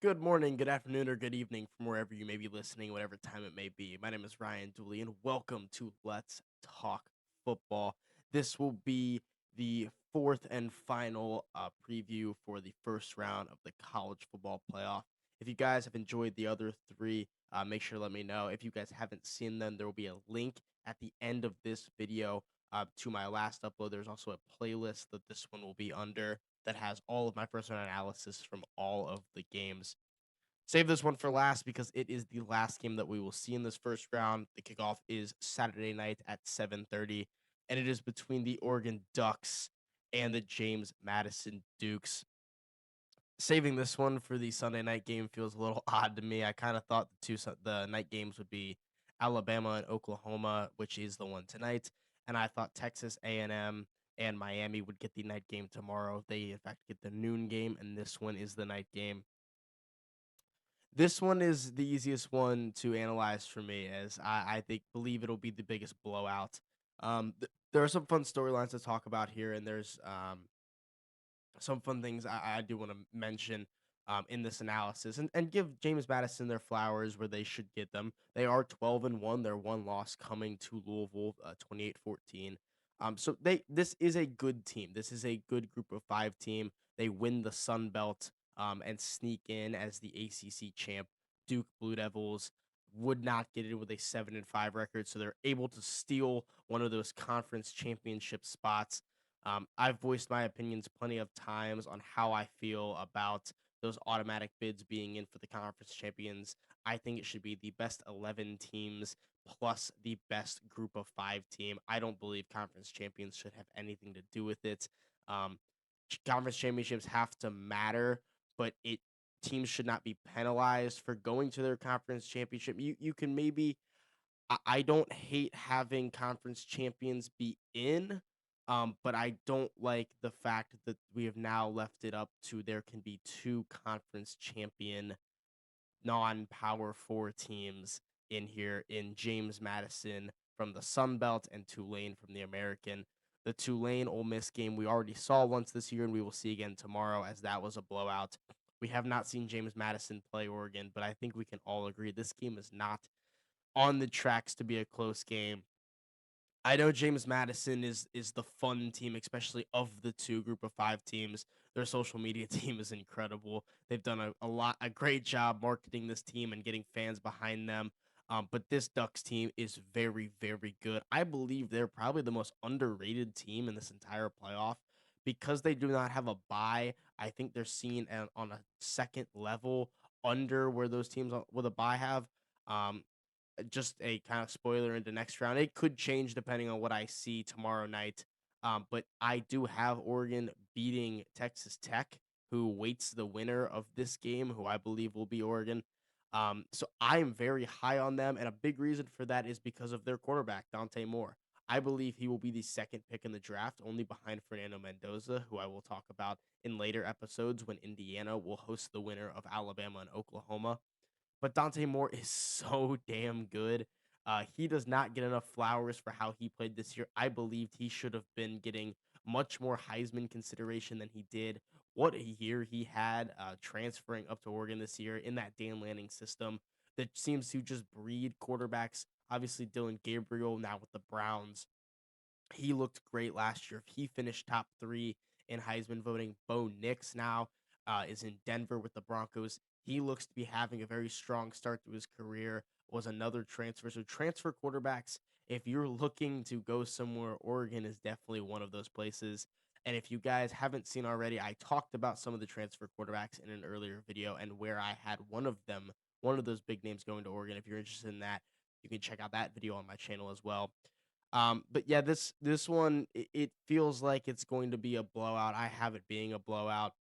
Good morning, good afternoon, or good evening from wherever you may be listening, whatever time it may be. My name is Ryan Dooley, and welcome to Let's Talk Football. This will be the fourth and final preview for the first round of the college football playoff. If you guys have enjoyed the other three, make sure to let me know. If you guys haven't seen them, there will be a link at the end of this video to my last upload. There's also a playlist that this one will be under that has all of my first round analysis from all of the games. Save this one for last because it is the last game that we will see in this first round. The kickoff is Saturday night at 7:30, and it is between the Oregon Ducks and the James Madison Dukes. Saving this one for the Sunday night game feels a little odd to me. I kind of thought the night games would be Alabama and Oklahoma, which is the one tonight, and I thought Texas A&M and Miami would get the night game tomorrow. They in fact get the noon game, and this one is the night game. This one is the easiest one to analyze for me, as I think believe it'll be the biggest blowout. There are some fun storylines to talk about here, and there's some fun things I do want to mention in this analysis, and give James Madison their flowers where they should get them. They are 12-1. Their one loss coming to Louisville, 28-14. So this is a good team. This is a good group of five team. They win the Sun Belt and sneak in as the ACC champ. Duke Blue Devils would not get it with a 7-5 record, so they're able to steal one of those conference championship spots. I've voiced my opinions plenty of times on how I feel about those automatic bids being in for the conference champions. I think it should be the best 11 teams plus the best group of five team. I don't believe conference champions should have anything to do with it. Um, Conference championships have to matter, but it teams should not be penalized for going to their conference championship. You can maybe I don't hate having conference champions be in, but I don't like the fact that we have now left it up to there can be two conference champion non-power four teams in here in James Madison from the Sun Belt and Tulane from the American. The Tulane Ole Miss game we already saw once this year, and we will see again tomorrow, as that was a blowout. We have not seen James Madison play Oregon, but I think we can all agree this game is not on the tracks to be a close game. I know James Madison is the fun team, especially of the two group of five teams. Their social media team is incredible. They've done a great job marketing this team and getting fans behind them. But this Ducks team is very, very good. I believe they're probably the most underrated team in this entire playoff because they do not have a bye. I think they're seen on a second level under where those teams with a bye have. Um, just a kind of spoiler into next round. It could change depending on what I see tomorrow night. But I do have Oregon beating Texas Tech, who waits the winner of this game, who I believe will be Oregon. So I am very high on them, and a big reason for that is because of their quarterback, Dante Moore. I believe he will be the second pick in the draft, only behind Fernando Mendoza, who I will talk about in later episodes when Indiana will host the winner of Alabama and Oklahoma. But Dante Moore is so damn good. He does not get enough flowers for how he played this year. I believed he should have been getting much more Heisman consideration than he did. What a year he had transferring up to Oregon this year in that Dan Lanning system that seems to just breed quarterbacks. Obviously, Dylan Gabriel now with the Browns, he looked great last year. He finished top three in Heisman voting. Bo Nix now is in Denver with the Broncos. He looks to be having a very strong start to his career. Was another transfer. So transfer quarterbacks, if you're looking to go somewhere, Oregon is definitely one of those places. And if you guys haven't seen already, I talked about some of the transfer quarterbacks in an earlier video and where I had one of them, one of those big names going to Oregon. If you're interested in that, you can check out that video on my channel as well. But yeah, this one it feels like it's going to be a blowout. I have it being a blowout.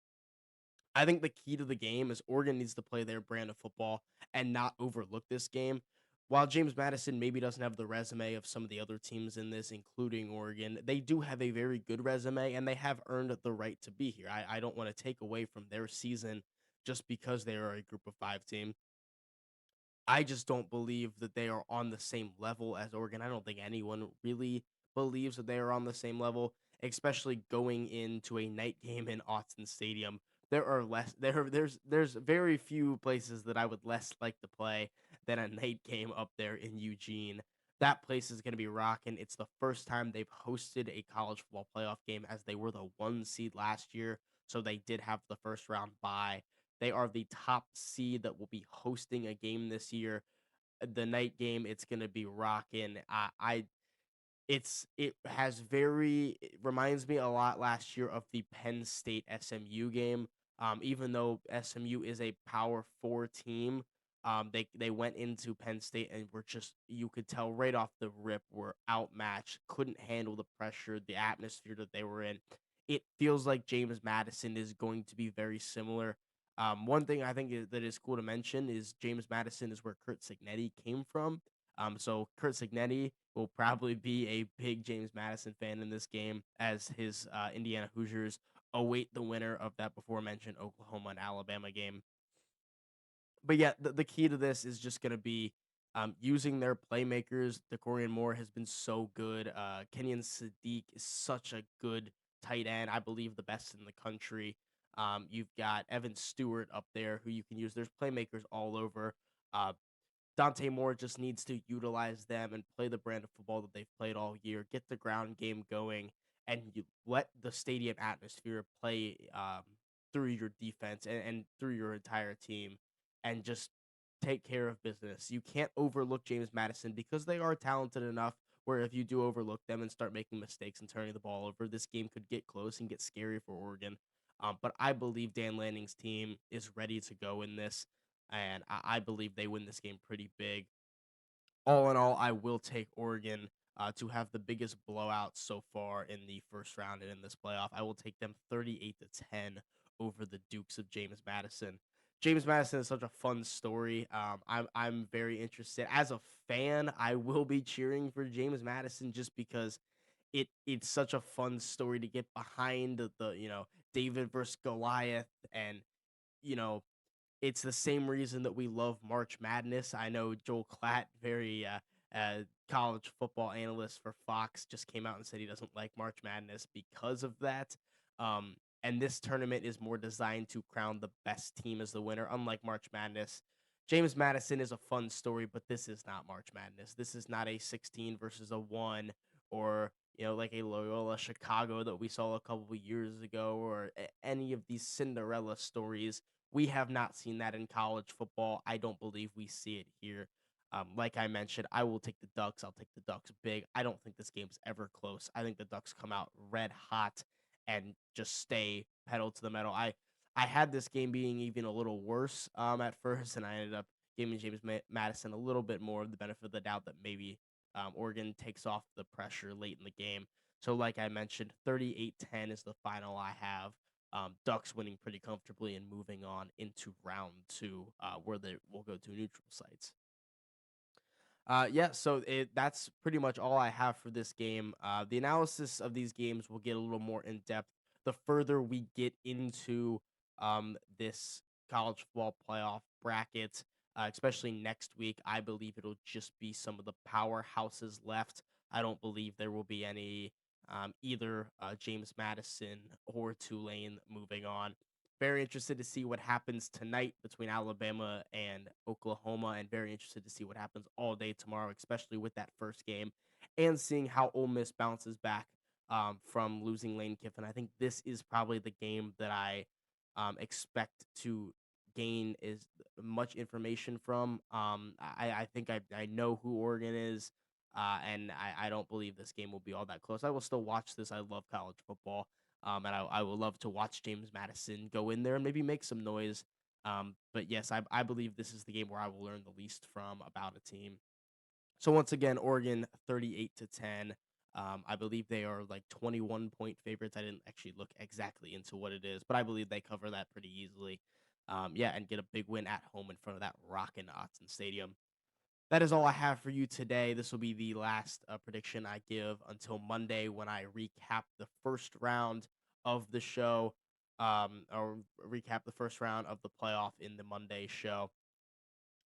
I think the key to the game is Oregon needs to play their brand of football and not overlook this game. While James Madison maybe doesn't have the resume of some of the other teams in this, including Oregon, they do have a very good resume and they have earned the right to be here. I don't want to take away from their season just because they are a group of five team. I just don't believe that they are on the same level as Oregon. I don't think anyone really believes that they are on the same level, especially going into a night game in Autzen Stadium. there are less there's very few places that I would less like to play than a night game up there in Eugene. That place is going to be rocking. It's the first time they've hosted a college football playoff game, as they were the 1 seed last year, so they did have the first round bye. They are the top seed that will be hosting a game this year. The night game, it's going to be rocking. It has very it reminds me a lot last year of the Penn State SMU game. Even though SMU is a Power Four team, they went into Penn State and were just, you could tell right off the rip, were outmatched, couldn't handle the pressure, the atmosphere that they were in. It feels like James Madison is going to be very similar. One thing I think that is cool to mention is James Madison is where Kurt Signetti came from. So Kurt Signetti will probably be a big James Madison fan in this game, as his Indiana Hoosiers await the winner of that before mentioned Oklahoma and Alabama game. But yeah, the key to this is just going to be using their playmakers. DeCorian Moore has been so good. Kenyon Sadiq is such a good tight end. I believe the best in the country. You've got Evan Stewart up there who you can use. There's playmakers all over. Uh, Dante Moore just needs to utilize them and play the brand of football that they've played all year, get the ground game going, and you let the stadium atmosphere play through your defense and through your entire team, and just take care of business. You can't overlook James Madison, because they are talented enough where if you do overlook them and start making mistakes and turning the ball over, this game could get close and get scary for Oregon. But I believe Dan Lanning's team is ready to go in this, and I believe they win this game pretty big. All in all, I will take Oregon to have the biggest blowout so far in the first round and in this playoff. I will take them 38-10 over the Dukes of James Madison. James Madison is such a fun story. I'm very interested. As a fan, I will be cheering for James Madison, just because it's such a fun story to get behind, the David versus Goliath, and you know it's the same reason that we love March Madness. I know Joel Klatt, very college football analyst for Fox, just came out and said he doesn't like March Madness because of that. And this tournament is more designed to crown the best team as the winner, unlike March Madness. James Madison is a fun story, but this is not March Madness. This is not a 16 versus a 1, or like a Loyola Chicago that we saw a couple of years ago, or any of these Cinderella stories. We have not seen that in college football. I don't believe we see it here. Like I mentioned, I will take the Ducks. I'll take the Ducks big. I don't think this game's ever close. I think the Ducks come out red hot and just stay pedal to the metal. I had this game being even a little worse at first, and I ended up giving James Madison a little bit more of the benefit of the doubt, that maybe Oregon takes off the pressure late in the game. So, like I mentioned, 38-10 is the final I have. Ducks winning pretty comfortably and moving on into round two, where they will go to neutral sites. Yeah, so that's pretty much all I have for this game. The analysis of these games will get a little more in depth the further we get into this college football playoff bracket, especially next week. I believe it'll just be some of the powerhouses left. I don't believe there will be any either James Madison or Tulane moving on. Very interested to see what happens tonight between Alabama and Oklahoma, and very interested to see what happens all day tomorrow, especially with that first game, and seeing how Ole Miss bounces back from losing Lane Kiffin. I think this is probably the game that I expect to gain as much information from. I think I know who Oregon is, and I don't believe this game will be all that close. I will still watch this. I love college football. And I would love to watch James Madison go in there and maybe make some noise. But yes, I believe this is the game where I will learn the least from about a team. So once again, Oregon 38-10. I believe they are like 21-point favorites. I didn't actually look exactly into what it is, but I believe they cover that pretty easily. Yeah, and get a big win at home in front of that rockin' Autzen Stadium. That is all I have for you today. This will be the last prediction I give until Monday, when I recap the first round of the show, or recap the first round of the playoff in the Monday show.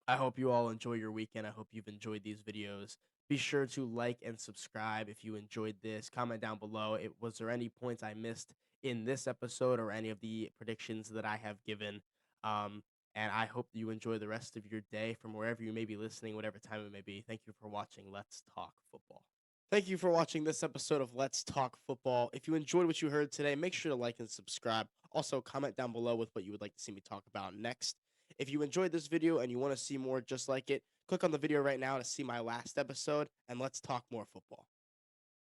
I hope you all enjoy your weekend. I hope you've enjoyed these videos. Be sure to like and subscribe if you enjoyed this. Comment down below. Was there any points I missed in this episode or any of the predictions that I have given. Um, and I hope that you enjoy the rest of your day from wherever you may be listening, whatever time it may be. Thank you for watching Let's Talk Football. Thank you for watching this episode of Let's Talk Football. If you enjoyed what you heard today, make sure to like and subscribe. Also, comment down below with what you would like to see me talk about next. If you enjoyed this video and you want to see more just like it, click on the video right now to see my last episode, and let's talk more football.